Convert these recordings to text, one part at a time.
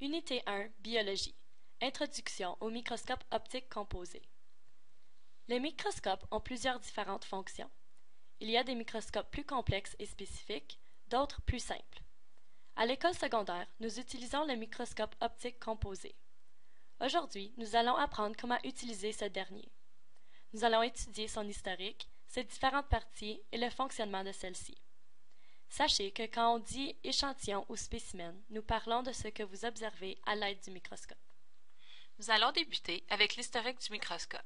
Unité 1, Biologie. Introduction au microscope optique composé. Les microscopes ont plusieurs différentes fonctions. Il y a des microscopes plus complexes et spécifiques, d'autres plus simples. À l'école secondaire, nous utilisons le microscope optique composé. Aujourd'hui, nous allons apprendre comment utiliser ce dernier. Nous allons étudier son historique, ses différentes parties et le fonctionnement de celle-ci. Sachez que quand on dit échantillon ou spécimen, nous parlons de ce que vous observez à l'aide du microscope. Nous allons débuter avec l'historique du microscope.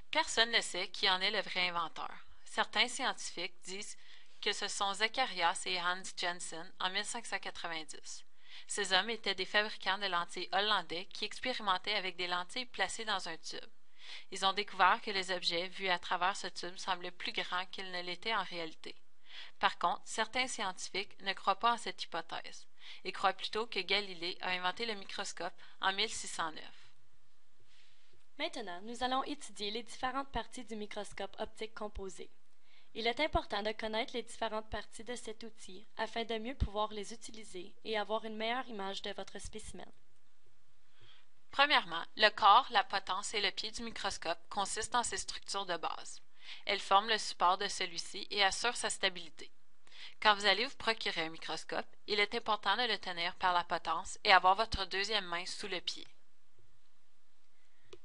Personne ne sait qui en est le vrai inventeur. Certains scientifiques disent que ce sont Zacharias et Hans Janssen en 1590. Ces hommes étaient des fabricants de lentilles hollandais qui expérimentaient avec des lentilles placées dans un tube. Ils ont découvert que les objets vus à travers ce tube semblaient plus grands qu'ils ne l'étaient en réalité. Par contre, certains scientifiques ne croient pas en cette hypothèse et croient plutôt que Galilée a inventé le microscope en 1609. Maintenant, nous allons étudier les différentes parties du microscope optique composé. Il est important de connaître les différentes parties de cet outil afin de mieux pouvoir les utiliser et avoir une meilleure image de votre spécimen. Premièrement, le corps, la potence et le pied du microscope consistent en ses structures de base. Elles forment le support de celui-ci et assurent sa stabilité. Quand vous allez vous procurer un microscope, il est important de le tenir par la potence et avoir votre deuxième main sous le pied.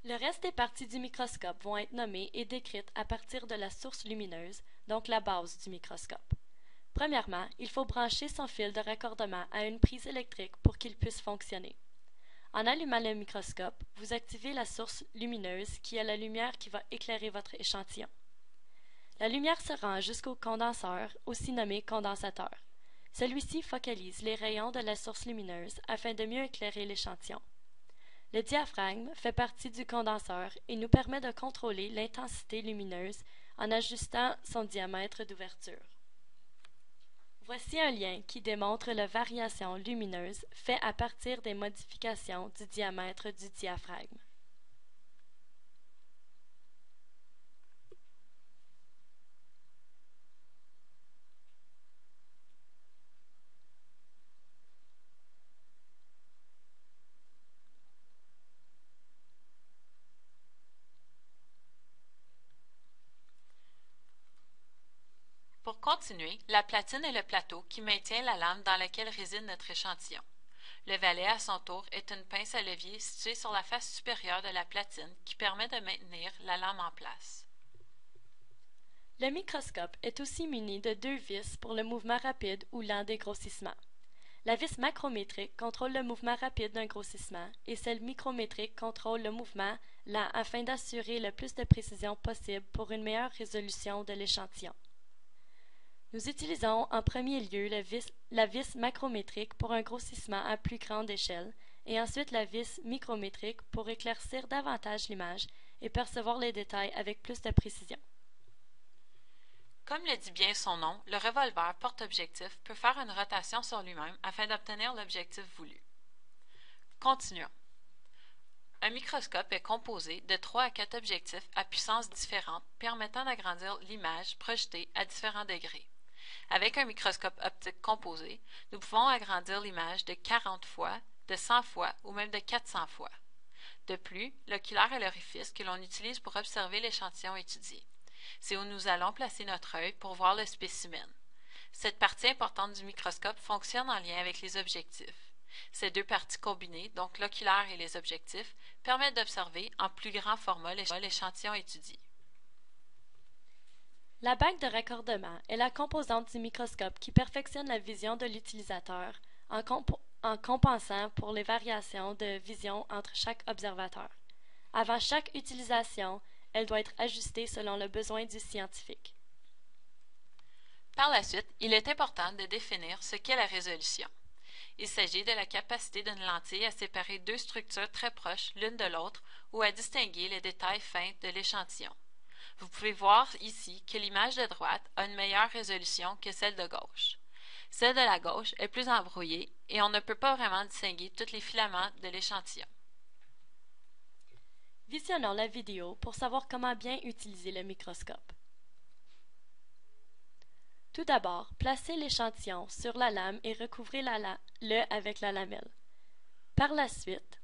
Le reste des parties du microscope vont être nommées et décrites à partir de la source lumineuse, donc la base du microscope. Premièrement, il faut brancher son fil de raccordement à une prise électrique pour qu'il puisse fonctionner. En allumant le microscope, vous activez la source lumineuse qui est la lumière qui va éclairer votre échantillon. La lumière se rend jusqu'au condenseur, aussi nommé condensateur. Celui-ci focalise les rayons de la source lumineuse afin de mieux éclairer l'échantillon. Le diaphragme fait partie du condenseur et nous permet de contrôler l'intensité lumineuse en ajustant son diamètre d'ouverture. Voici un lien qui démontre la variation lumineuse faite à partir des modifications du diamètre du diaphragme. Pour continuer, la platine est le plateau qui maintient la lame dans laquelle réside notre échantillon. Le valet, à son tour, est une pince à levier située sur la face supérieure de la platine qui permet de maintenir la lame en place. Le microscope est aussi muni de deux vis pour le mouvement rapide ou lent des grossissements. La vis macrométrique contrôle le mouvement rapide d'un grossissement et celle micrométrique contrôle le mouvement lent afin d'assurer le plus de précision possible pour une meilleure résolution de l'échantillon. Nous utilisons en premier lieu la vis macrométrique pour un grossissement à plus grande échelle et ensuite la vis micrométrique pour éclaircir davantage l'image et percevoir les détails avec plus de précision. Comme le dit bien son nom, le revolver porte-objectif peut faire une rotation sur lui-même afin d'obtenir l'objectif voulu. Continuons. Un microscope est composé de 3 à 4 objectifs à puissance différente permettant d'agrandir l'image projetée à différents degrés. Avec un microscope optique composé, nous pouvons agrandir l'image de 40 fois, de 100 fois ou même de 400 fois. De plus, l'oculaire est l'orifice que l'on utilise pour observer l'échantillon étudié. C'est où nous allons placer notre œil pour voir le spécimen. Cette partie importante du microscope fonctionne en lien avec les objectifs. Ces deux parties combinées, donc l'oculaire et les objectifs, permettent d'observer en plus grand format l'échantillon étudié. La bague de raccordement est la composante du microscope qui perfectionne la vision de l'utilisateur en compensant pour les variations de vision entre chaque observateur. Avant chaque utilisation, elle doit être ajustée selon le besoin du scientifique. Par la suite, il est important de définir ce qu'est la résolution. Il s'agit de la capacité d'une lentille à séparer deux structures très proches l'une de l'autre ou à distinguer les détails fins de l'échantillon. Vous pouvez voir ici que l'image de droite a une meilleure résolution que celle de gauche. Celle de la gauche est plus embrouillée et on ne peut pas vraiment distinguer tous les filaments de l'échantillon. Visionnons la vidéo pour savoir comment bien utiliser le microscope. Tout d'abord, placez l'échantillon sur la lame et recouvrez le avec la lamelle. Par la suite,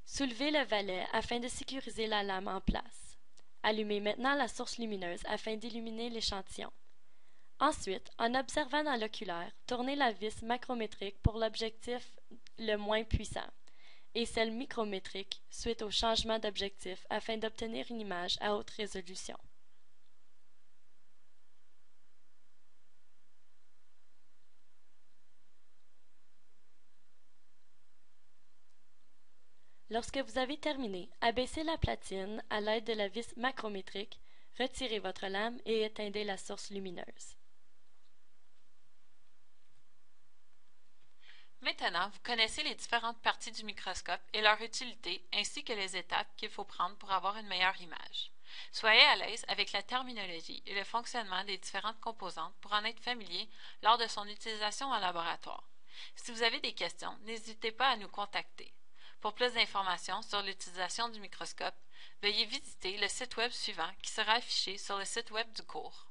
soulevez le valet afin de sécuriser la lame en place. Allumez maintenant la source lumineuse afin d'illuminer l'échantillon. Ensuite, en observant dans l'oculaire, tournez la vis macrométrique pour l'objectif le moins puissant et celle micrométrique suite au changement d'objectif afin d'obtenir une image à haute résolution. Lorsque vous avez terminé, abaissez la platine à l'aide de la vis macrométrique, retirez votre lame et éteindez la source lumineuse. Maintenant, vous connaissez les différentes parties du microscope et leur utilité ainsi que les étapes qu'il faut prendre pour avoir une meilleure image. Soyez à l'aise avec la terminologie et le fonctionnement des différentes composantes pour en être familier lors de son utilisation en laboratoire. Si vous avez des questions, n'hésitez pas à nous contacter. Pour plus d'informations sur l'utilisation du microscope, veuillez visiter le site web suivant qui sera affiché sur le site web du cours.